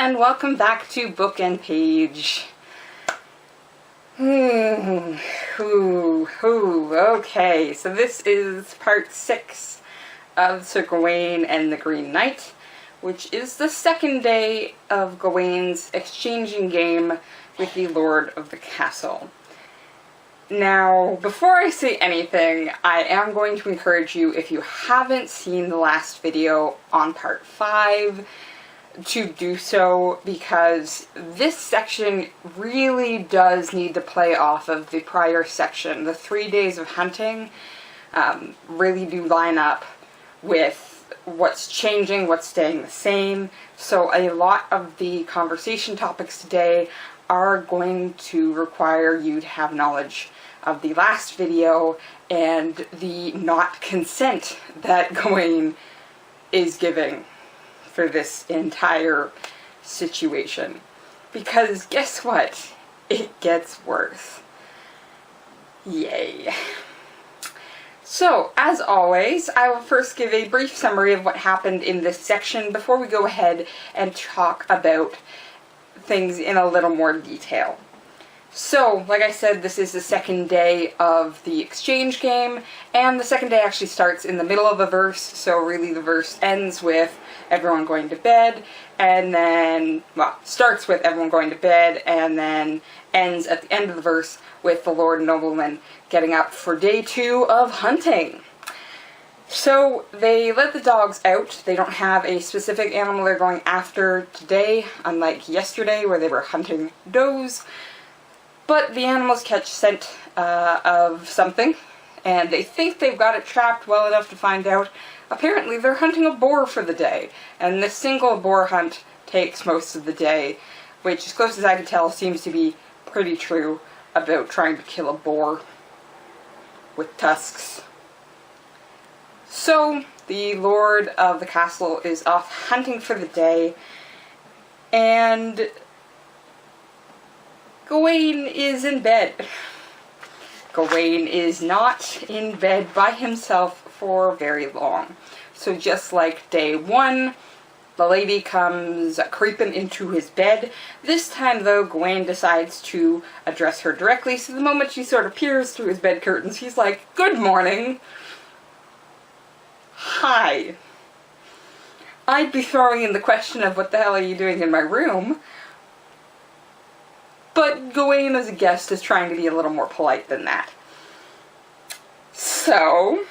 and welcome back to Book and Page. Okay, so this is part 6 of Sir Gawain and the Green Knight, which is the second day of Gawain's exchanging game with the Lord of the Castle. Now, before I say anything, I am going to encourage you, if you haven't seen the last video on part 5, to do so, because this section really does need to play off of the prior section. The 3 days of hunting really do line up with what's changing, what's staying the same. So a lot of the conversation topics today are going to require you to have knowledge of the last video and the not consent that Gawain is giving for this entire situation. Because guess what? It gets worse. Yay. So, as always, I will first give a brief summary of what happened in this section before we go ahead and talk about things in a little more detail. So, like I said, this is the second day of the exchange game, and the second day actually starts in the middle of a verse, so really the verse ends with everyone going to bed, and then, well, starts with everyone going to bed, and then ends at the end of the verse with the Lord Nobleman getting up for day 2 of hunting. So, they let the dogs out. They don't have a specific animal they're going after today, unlike yesterday where they were hunting does. But the animals catch scent of something, and they think they've got it trapped well enough to find out. Apparently they're hunting a boar for the day, and this single boar hunt takes most of the day, which, as close as I can tell, seems to be pretty true about trying to kill a boar with tusks. So, the Lord of the Castle is off hunting for the day, and Gawain is in bed. Gawain is not in bed by himself for very long. So just like day 1, the lady comes creeping into his bed. This time, though, Gawain decides to address her directly, so the moment she sort of peers through his bed curtains, he's like, "Good morning. Hi. I'd be throwing in the question of what the hell are you doing in my room?" But Gawain, as a guest, is trying to be a little more polite than that. So,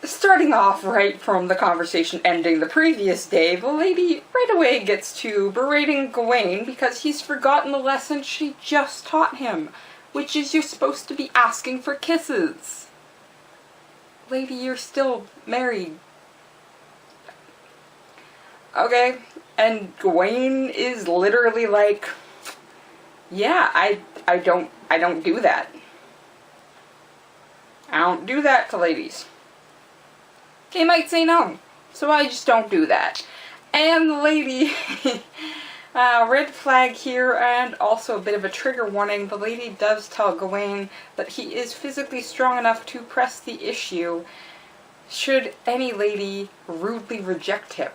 starting off right from the conversation ending the previous day, the lady right away gets to berating Gawain because he's forgotten the lesson she just taught him, which is you're supposed to be asking for kisses. Lady, you're still married. Okay, and Gawain is literally like, yeah, I don't do that. I don't do that to ladies. They might say no, so I just don't do that. And the lady, red flag here, and also a bit of a trigger warning, the lady does tell Gawain that he is physically strong enough to press the issue should any lady rudely reject him.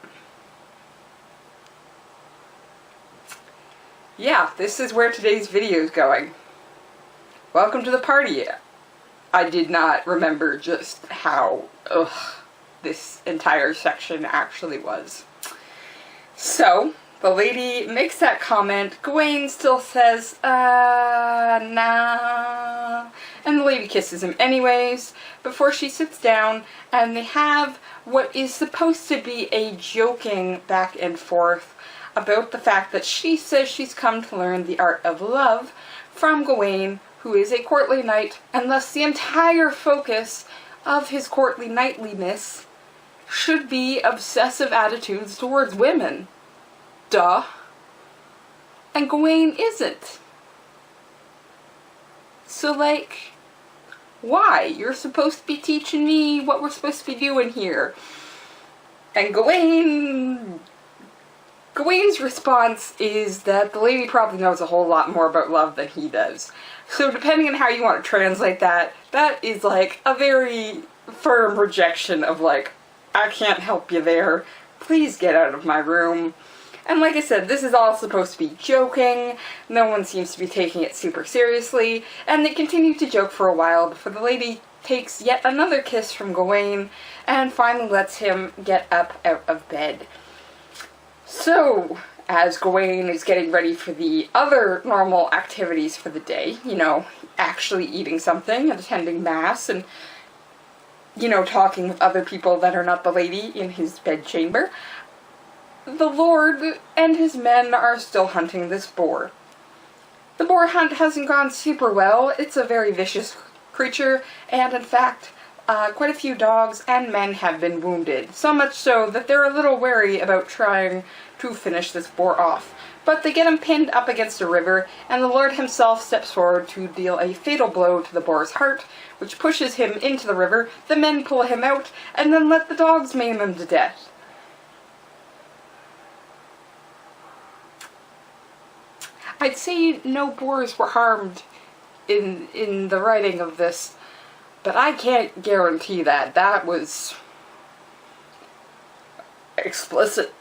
Yeah, this is where today's video is going. Welcome to the party. I did not remember just how, this entire section actually was. So, the lady makes that comment. Gawain still says, nah. And the lady kisses him anyways, before she sits down, and they have what is supposed to be a joking back and forth about the fact that she says she's come to learn the art of love from Gawain, who is a courtly knight, and thus the entire focus of his courtly knightliness should be obsessive attitudes towards women. Duh. And Gawain isn't. So, like, why? You're supposed to be teaching me what we're supposed to be doing here. And Gawain's response is that the lady probably knows a whole lot more about love than he does. So depending on how you want to translate that, that is like a very firm rejection of like, I can't help you there. Please get out of my room. And like I said, this is all supposed to be joking. No one seems to be taking it super seriously. And they continue to joke for a while before the lady takes yet another kiss from Gawain and finally lets him get up out of bed. So, as Gawain is getting ready for the other normal activities for the day, you know, actually eating something and attending mass and, you know, talking with other people that are not the lady in his bedchamber, the Lord and his men are still hunting this boar. The boar hunt hasn't gone super well. It's a very vicious creature, and in fact, quite a few dogs and men have been wounded. So much so that they're a little wary about trying to finish this boar off. But they get him pinned up against a river, and the Lord himself steps forward to deal a fatal blow to the boar's heart, which pushes him into the river. The men pull him out, and then let the dogs maim him to death. I'd say no boars were harmed in the writing of this, but I can't guarantee that. That was explicit.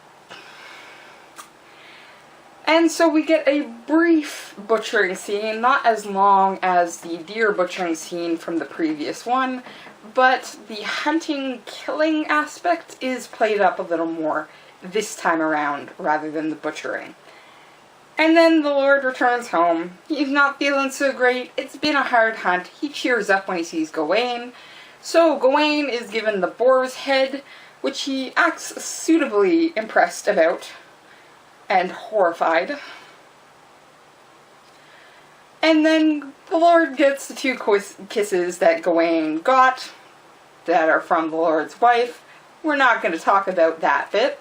And so we get a brief butchering scene, not as long as the deer butchering scene from the previous one, but the hunting, killing aspect is played up a little more this time around rather than the butchering. And then the Lord returns home. He's not feeling so great. It's been a hard hunt. He cheers up when he sees Gawain. So Gawain is given the boar's head, which he acts suitably impressed about and horrified. And then the Lord gets the two kisses that Gawain got that are from the Lord's wife. We're not going to talk about that bit.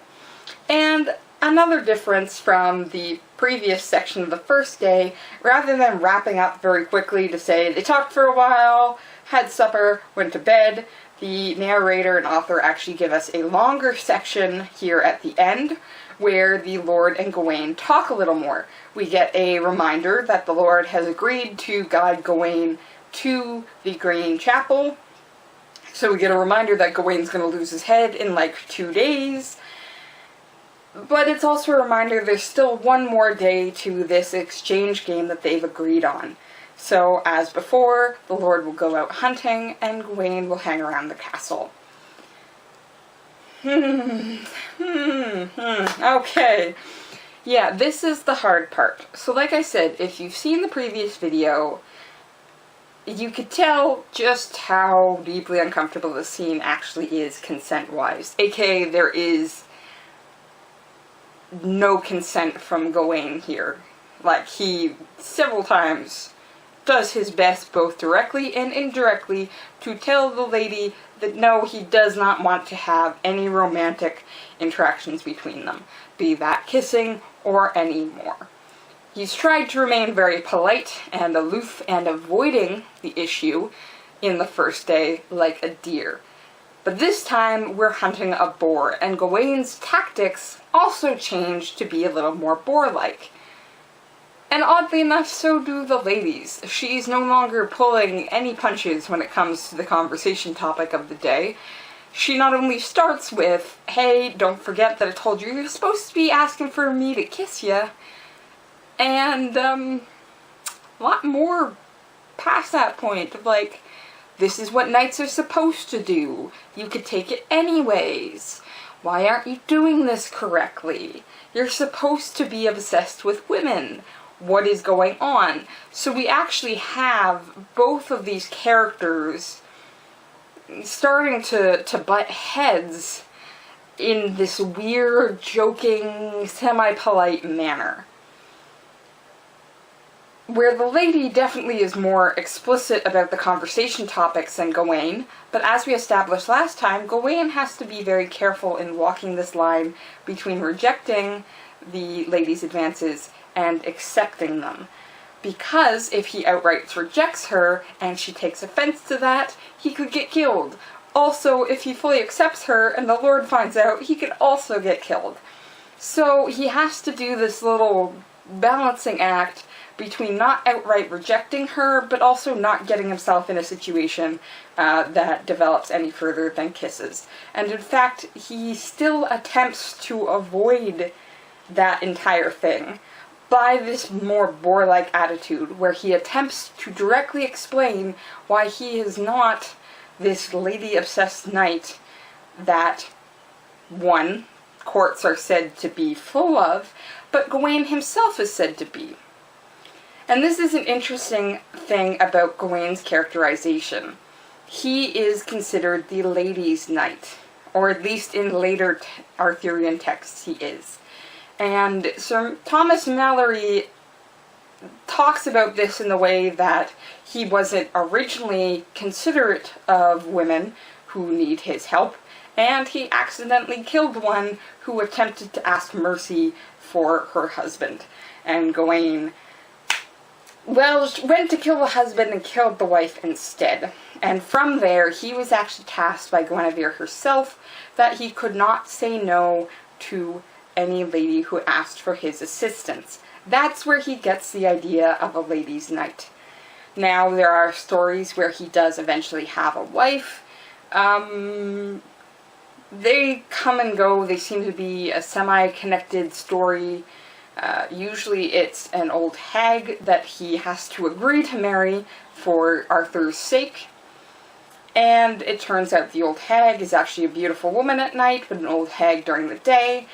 And another difference from the previous section of the first day, rather than wrapping up very quickly to say they talked for a while, had supper, went to bed, the narrator and author actually give us a longer section here at the end where the Lord and Gawain talk a little more. We get a reminder that the Lord has agreed to guide Gawain to the Green Chapel. So we get a reminder that Gawain's going to lose his head in like 2 days. But it's also a reminder there's still one more day to this exchange game that they've agreed on. So, as before, the Lord will go out hunting, and Gawain will hang around the castle. Okay. Yeah, this is the hard part. So like I said, if you've seen the previous video, you could tell just how deeply uncomfortable this scene actually is consent-wise. AKA, there is no consent from Gawain here. Like, he several times does his best, both directly and indirectly, to tell the lady that no, he does not want to have any romantic interactions between them, be that kissing or any more. He's tried to remain very polite and aloof and avoiding the issue in the first day like a deer. But this time, we're hunting a boar, and Gawain's tactics also change to be a little more boar-like. And oddly enough, so do the ladies. She's no longer pulling any punches when it comes to the conversation topic of the day. She not only starts with, hey, don't forget that I told you you're supposed to be asking for me to kiss ya, and a lot more past that point of like, this is what knights are supposed to do. You could take it anyways. Why aren't you doing this correctly? You're supposed to be obsessed with women. What is going on? So we actually have both of these characters starting to butt heads in this weird, joking, semi-polite manner. Where the lady definitely is more explicit about the conversation topics than Gawain, but as we established last time, Gawain has to be very careful in walking this line between rejecting the lady's advances and accepting them. Because if he outright rejects her and she takes offense to that, he could get killed. Also, if he fully accepts her and the Lord finds out, he could also get killed. So he has to do this little balancing act between not outright rejecting her, but also not getting himself in a situation that develops any further than kisses. And in fact, he still attempts to avoid that entire thing by this more boar-like attitude, where he attempts to directly explain why he is not this lady-obsessed knight that, one, courts are said to be full of, but Gawain himself is said to be. And this is an interesting thing about Gawain's characterization. He is considered the ladies' knight, or at least in later Arthurian texts he is. And Sir Thomas Malory talks about this in the way that he wasn't originally considerate of women who need his help, and he accidentally killed one who attempted to ask mercy for her husband. And Gawain, well, went to kill the husband and killed the wife instead. And from there, he was actually tasked by Guinevere herself that he could not say no to any lady who asked for his assistance. That's where he gets the idea of a ladies' knight. Now, there are stories where he does eventually have a wife. They come and go. They seem to be a semi-connected story. Usually it's an old hag that he has to agree to marry for Arthur's sake. And it turns out the old hag is actually a beautiful woman at night, but an old hag during the day.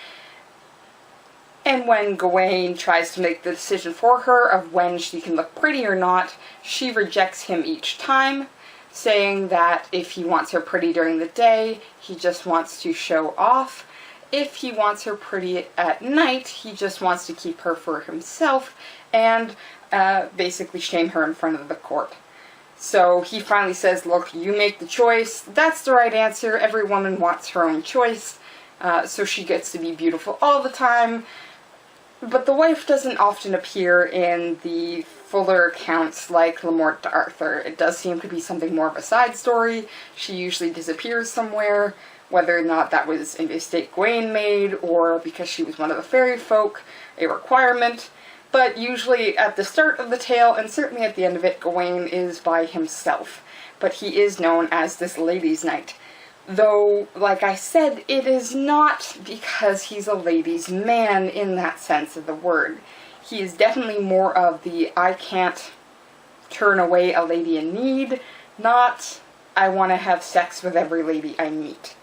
And when Gawain tries to make the decision for her of when she can look pretty or not, she rejects him each time, saying that if he wants her pretty during the day, he just wants to show off. If he wants her pretty at night, he just wants to keep her for himself and basically shame her in front of the court. So he finally says, look, you make the choice. That's the right answer. Every woman wants her own choice. So she gets to be beautiful all the time. But the wife doesn't often appear in the fuller accounts like Le Morte d'Arthur. It does seem to be something more of a side story. She usually disappears somewhere, whether or not that was a mistake Gawain made or because she was one of the fairy folk, a requirement. But usually at the start of the tale, and certainly at the end of it, Gawain is by himself. But he is known as this ladies' knight. Though, like I said, it is not because he's a ladies' man in that sense of the word. He is definitely more of the I can't turn away a lady in need, not I want to have sex with every lady I meet.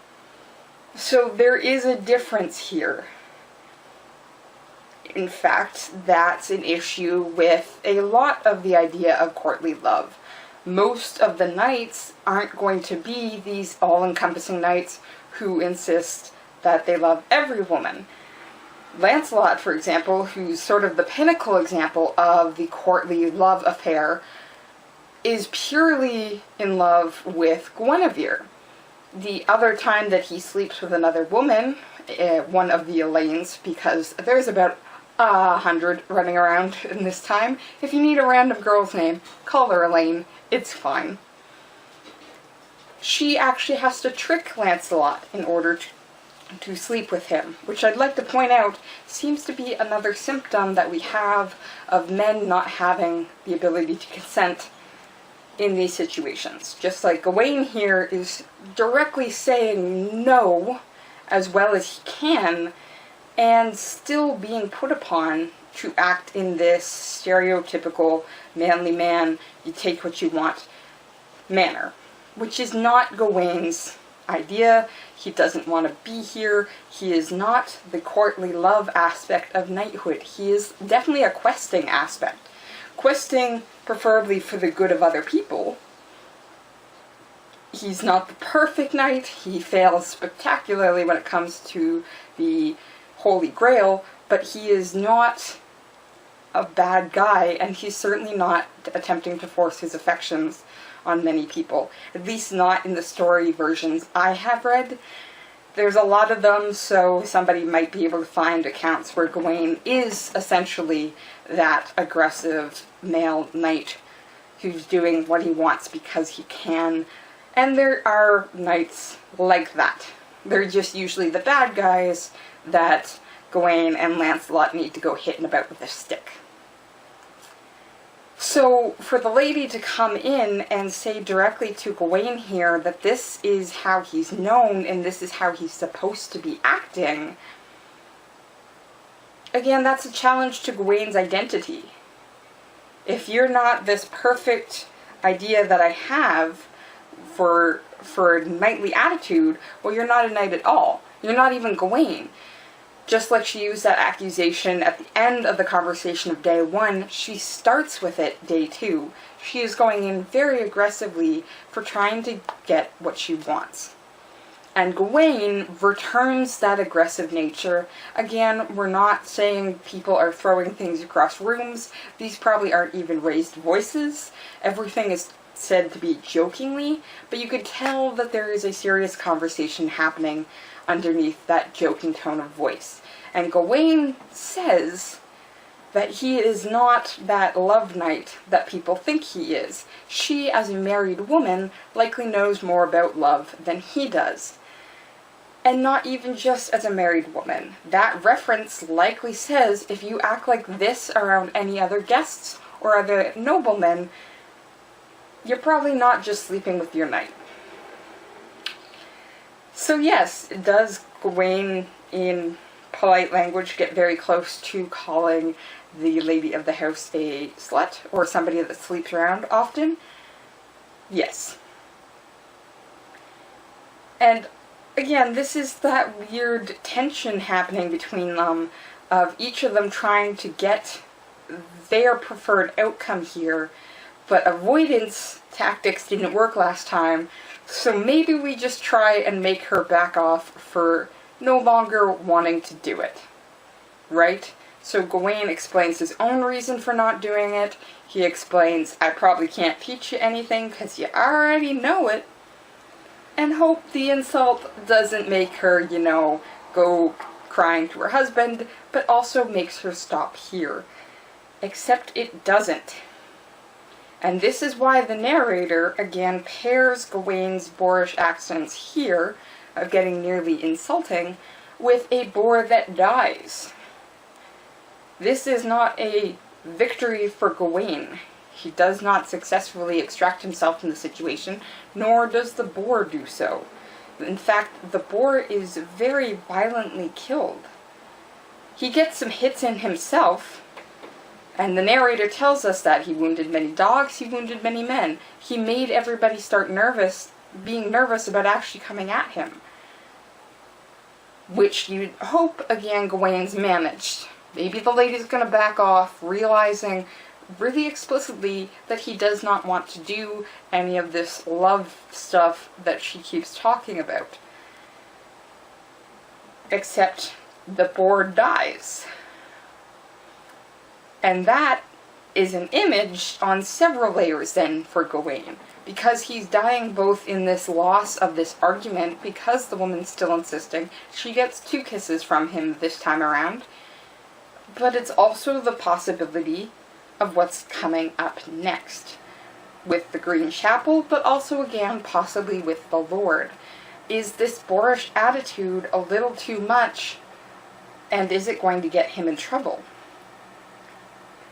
So there is a difference here. In fact, that's an issue with a lot of the idea of courtly love. Most of the knights aren't going to be these all-encompassing knights who insist that they love every woman. Lancelot, for example, who's sort of the pinnacle example of the courtly love affair, is purely in love with Guinevere. The other time that he sleeps with another woman, one of the Elaines, because there's about 100 running around in this time. If you need a random girl's name, call her Elaine. It's fine. She actually has to trick Lancelot in order to sleep with him, which I'd like to point out seems to be another symptom that we have of men not having the ability to consent in these situations. Just like Gawain here is directly saying no as well as he can, and still being put upon to act in this stereotypical manly man, you take what you want manner, which is not Gawain's idea. He doesn't want to be here. He is not the courtly love aspect of knighthood. He is definitely a questing aspect. Questing preferably for the good of other people. He's not the perfect knight. He fails spectacularly when it comes to the Holy Grail, but he is not a bad guy, and he's certainly not attempting to force his affections on many people. At least not in the story versions I have read. There's a lot of them, so somebody might be able to find accounts where Gawain is essentially that aggressive male knight who's doing what he wants because he can. And there are knights like that. They're just usually the bad guys that Gawain and Lancelot need to go hitting about with a stick. So, for the lady to come in and say directly to Gawain here that this is how he's known and this is how he's supposed to be acting, again, that's a challenge to Gawain's identity. If you're not this perfect idea that I have for a knightly attitude, well, you're not a knight at all. You're not even Gawain. Just like she used that accusation at the end of the conversation of day 1, she starts with it day 2. She is going in very aggressively for trying to get what she wants. And Gawain returns that aggressive nature. Again, we're not saying people are throwing things across rooms. These probably aren't even raised voices. Everything is said to be jokingly, but you could tell that there is a serious conversation happening underneath that joking tone of voice. And Gawain says that he is not that love knight that people think he is. She, as a married woman, likely knows more about love than he does. And not even just as a married woman. That reference likely says if you act like this around any other guests or other noblemen, you're probably not just sleeping with your knight. So yes, does Gawain, in polite language, get very close to calling the lady of the house a slut, or somebody that sleeps around often? Yes. And again, this is that weird tension happening between them, of each of them trying to get their preferred outcome here, but avoidance tactics didn't work last time, so maybe we just try and make her back off for no longer wanting to do it. Right? So Gawain explains his own reason for not doing it. He explains, I probably can't teach you anything because you already know it. And hope the insult doesn't make her, go crying to her husband, but also makes her stop here. Except it doesn't. And this is why the narrator, again, pairs Gawain's boorish accents here, of getting nearly insulting, with a boar that dies. This is not a victory for Gawain. He does not successfully extract himself from the situation, nor does the boar do so. In fact, the boar is very violently killed. He gets some hits in himself, and the narrator tells us that he wounded many dogs, he wounded many men. He made everybody start being nervous about actually coming at him. Which you'd hope, again, Gawain's managed. Maybe the lady's going to back off, realizing really explicitly that he does not want to do any of this love stuff that she keeps talking about. Except the boar dies. And that is an image on several layers then for Gawain. Because he's dying both in this loss of this argument, because the woman's still insisting. She gets 2 kisses from him this time around. But it's also the possibility of what's coming up next. With the Green Chapel, but also again possibly with the Lord. Is this boorish attitude a little too much? And is it going to get him in trouble?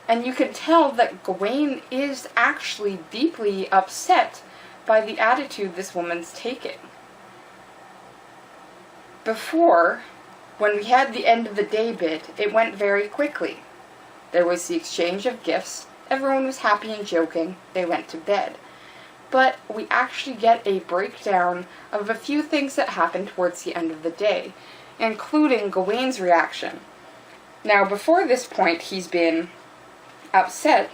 And you can tell that Gawain is actually deeply upset by the attitude this woman's taking. Before, when we had the end of the day bit, it went very quickly. There was the exchange of gifts, everyone was happy and joking, they went to bed. But we actually get a breakdown of a few things that happened towards the end of the day, including Gawain's reaction. Now, before this point, he's been upset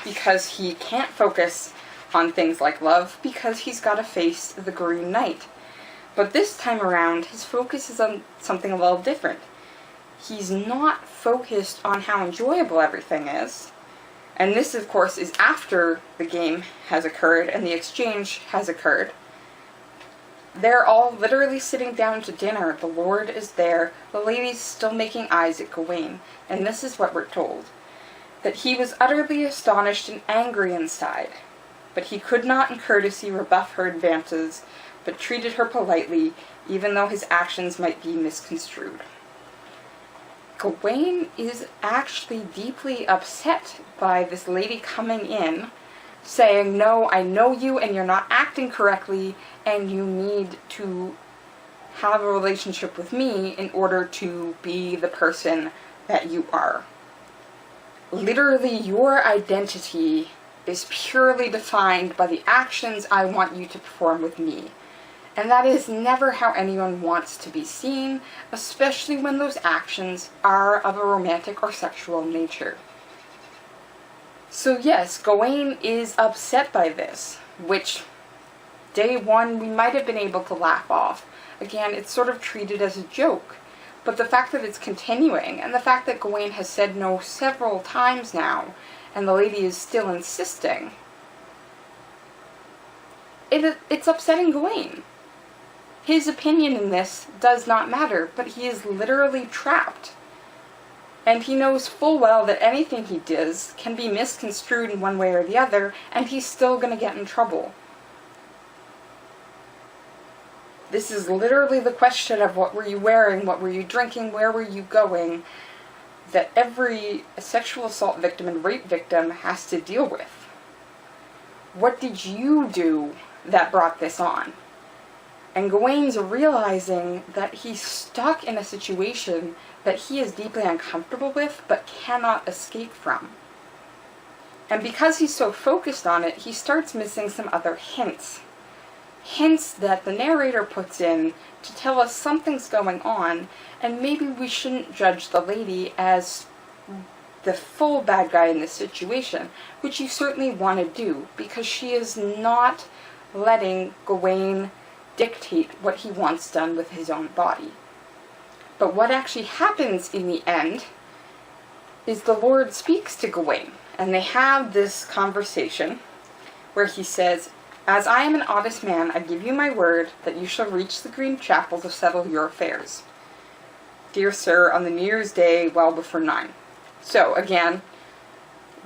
because he can't focus on things like love because he's got to face the Green Knight. But this time around, his focus is on something a little different. He's not focused on how enjoyable everything is. And this, of course, is after the game has occurred and the exchange has occurred. They're all literally sitting down to dinner. The Lord is there. The lady's still making eyes at Gawain. And this is what we're told. That he was utterly astonished and angry inside, but he could not in courtesy rebuff her advances, but treated her politely, even though his actions might be misconstrued. Gawain is actually deeply upset by this lady coming in, saying, no, I know you and you're not acting correctly, and you need to have a relationship with me in order to be the person that you are. Literally, your identity is purely defined by the actions I want you to perform with me. And that is never how anyone wants to be seen, especially when those actions are of a romantic or sexual nature. So yes, Gawain is upset by this, which day one we might have been able to laugh off. Again, it's sort of treated as a joke. But the fact that it's continuing, and the fact that Gawain has said no several times now, and the lady is still insisting, it's upsetting Gawain. His opinion in this does not matter, but he is literally trapped. And he knows full well that anything he does can be misconstrued in one way or the other, and he's still going to get in trouble. This is literally the question of what were you wearing, what were you drinking, where were you going, that every sexual assault victim and rape victim has to deal with. What did you do that brought this on? And Gawain's realizing that he's stuck in a situation that he is deeply uncomfortable with, but cannot escape from. And because he's so focused on it, he starts missing some other hints. Hints that the narrator puts in to tell us something's going on, and maybe we shouldn't judge the lady as the full bad guy in this situation, which you certainly want to do, because she is not letting Gawain dictate what he wants done with his own body. But what actually happens in the end is the Lord speaks to Gawain, and they have this conversation where he says, "As I am an honest man, I give you my word that you shall reach the Green Chapel to settle your affairs. Dear sir, on the New Year's Day, well before 9. So, again,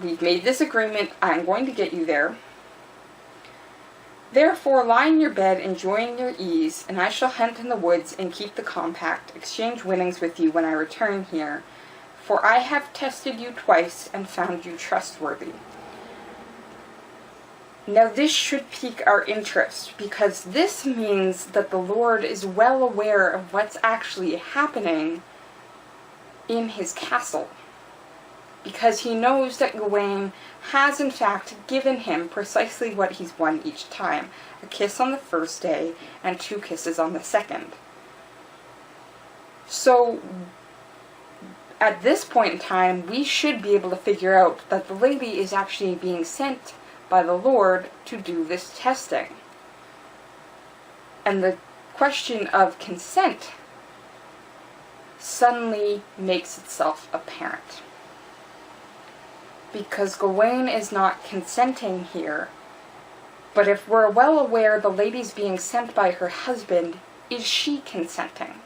we've made this agreement. I'm going to get you there. Therefore, lie in your bed, enjoying your ease, and I shall hunt in the woods and keep the compact, exchange winnings with you when I return here. For I have tested you twice and found you trustworthy." Now this should pique our interest, because this means that the Lord is well aware of what's actually happening in his castle. Because he knows that Gawain has in fact given him precisely what he's won each time. A kiss on the first day, and 2 kisses on the second. So, at this point in time, we should be able to figure out that the lady is actually being sent by the Lord to do this testing. And the question of consent suddenly makes itself apparent. Because Gawain is not consenting here, but if we're well aware the lady's being sent by her husband, is she consenting?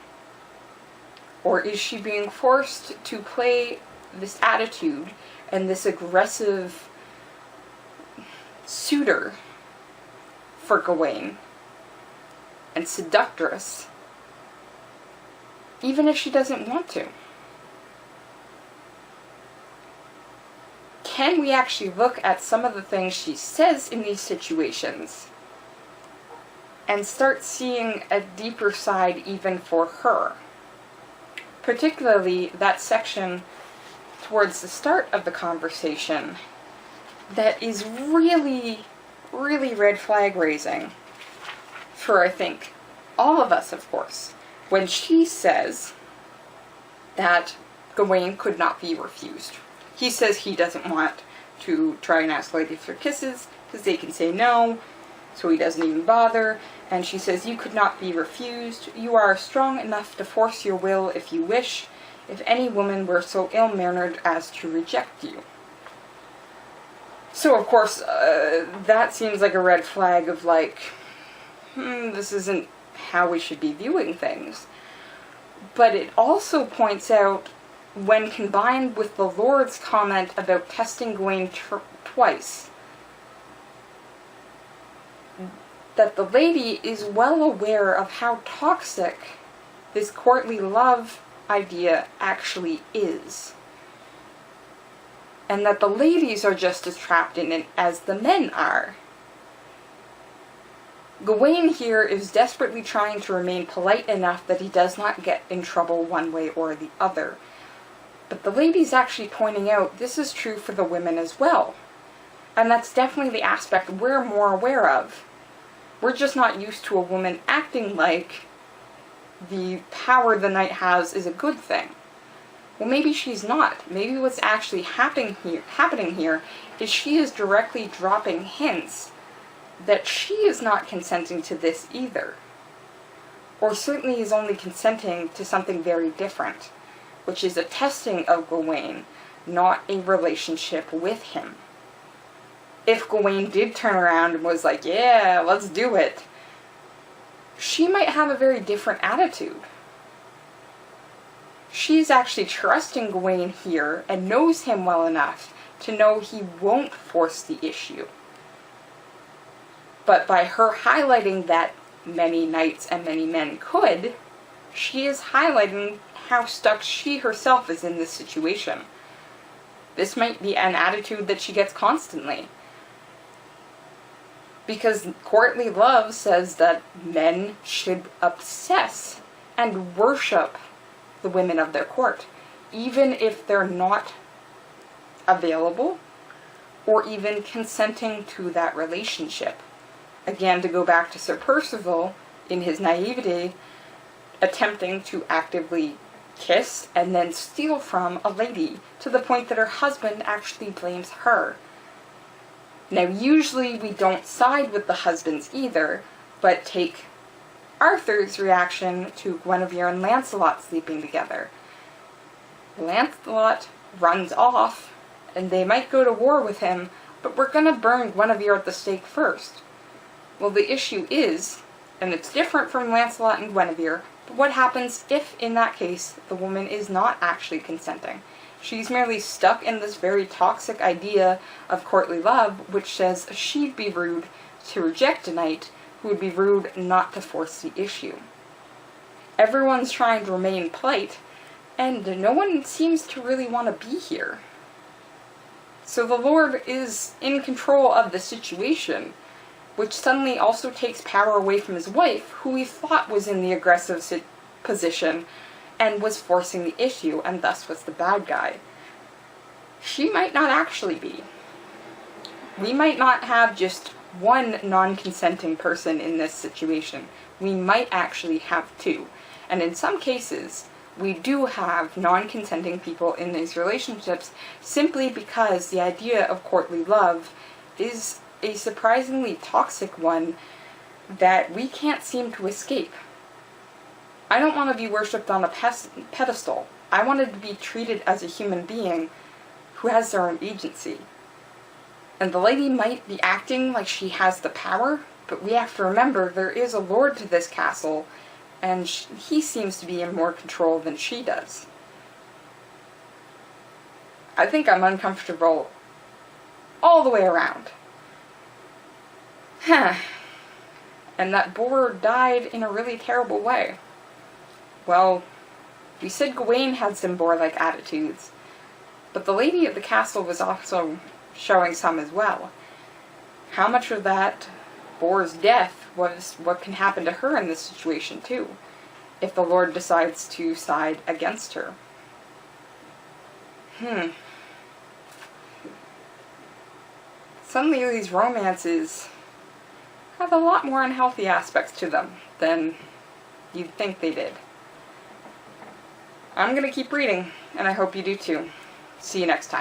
Or is she being forced to play this attitude and this aggressive suitor for Gawain and seductress, even if she doesn't want to? Can we actually look at some of the things she says in these situations and start seeing a deeper side even for her? Particularly that section towards the start of the conversation that is really, really red flag raising for, I think, all of us, of course, when she says that Gawain could not be refused. He says he doesn't want to try and ask ladies for kisses because they can say no, so he doesn't even bother. And she says, "You could not be refused. You are strong enough to force your will if you wish, if any woman were so ill-mannered as to reject you." So, of course, that seems like a red flag of like, this isn't how we should be viewing things. But it also points out, when combined with the Lord's comment about testing Gawain twice, that the lady is well aware of how toxic this courtly love idea actually is. And that the ladies are just as trapped in it as the men are. Gawain here is desperately trying to remain polite enough that he does not get in trouble one way or the other. But the lady's actually pointing out this is true for the women as well. And that's definitely the aspect we're more aware of. We're just not used to a woman acting like the power the knight has is a good thing. Well, maybe she's not. Maybe what's actually happening here is she is directly dropping hints that she is not consenting to this either. Or certainly is only consenting to something very different, which is a testing of Gawain, not a relationship with him. If Gawain did turn around and was like, yeah, let's do it, she might have a very different attitude. She's actually trusting Gawain here and knows him well enough to know he won't force the issue. But by her highlighting that many knights and many men could, she is highlighting how stuck she herself is in this situation. This might be an attitude that she gets constantly. Because courtly love says that men should obsess and worship the women of their court, even if they're not available or even consenting to that relationship. Again, to go back to Sir Percival, in his naivety, attempting to actively kiss and then steal from a lady, to the point that her husband actually blames her. Now, usually we don't side with the husbands either, but take Arthur's reaction to Guinevere and Lancelot sleeping together. Lancelot runs off, and they might go to war with him, but we're going to burn Guinevere at the stake first. Well, the issue is, and it's different from Lancelot and Guinevere, but what happens if, in that case, the woman is not actually consenting? She's merely stuck in this very toxic idea of courtly love, which says she'd be rude to reject a knight, who would be rude not to force the issue. Everyone's trying to remain polite, and no one seems to really want to be here. So the Lord is in control of the situation, which suddenly also takes power away from his wife, who he thought was in the aggressive position and was forcing the issue, and thus was the bad guy. She might not actually be. We might not have just one non-consenting person in this situation. We might actually have two. And in some cases, we do have non-consenting people in these relationships simply because the idea of courtly love is a surprisingly toxic one that we can't seem to escape. I don't want to be worshipped on a pedestal. I wanted to be treated as a human being who has their own agency. And the lady might be acting like she has the power, but we have to remember there is a lord to this castle, and he seems to be in more control than she does. I think I'm uncomfortable all the way around. And that Boar died in a really terrible way. Well, we said Gawain had some boar-like attitudes, but the lady at the castle was also showing some as well. How much of that Boar's death was what can happen to her in this situation too, if the Lord decides to side against her? Suddenly these romances have a lot more unhealthy aspects to them than you'd think they did. I'm going to keep reading, and I hope you do too. See you next time.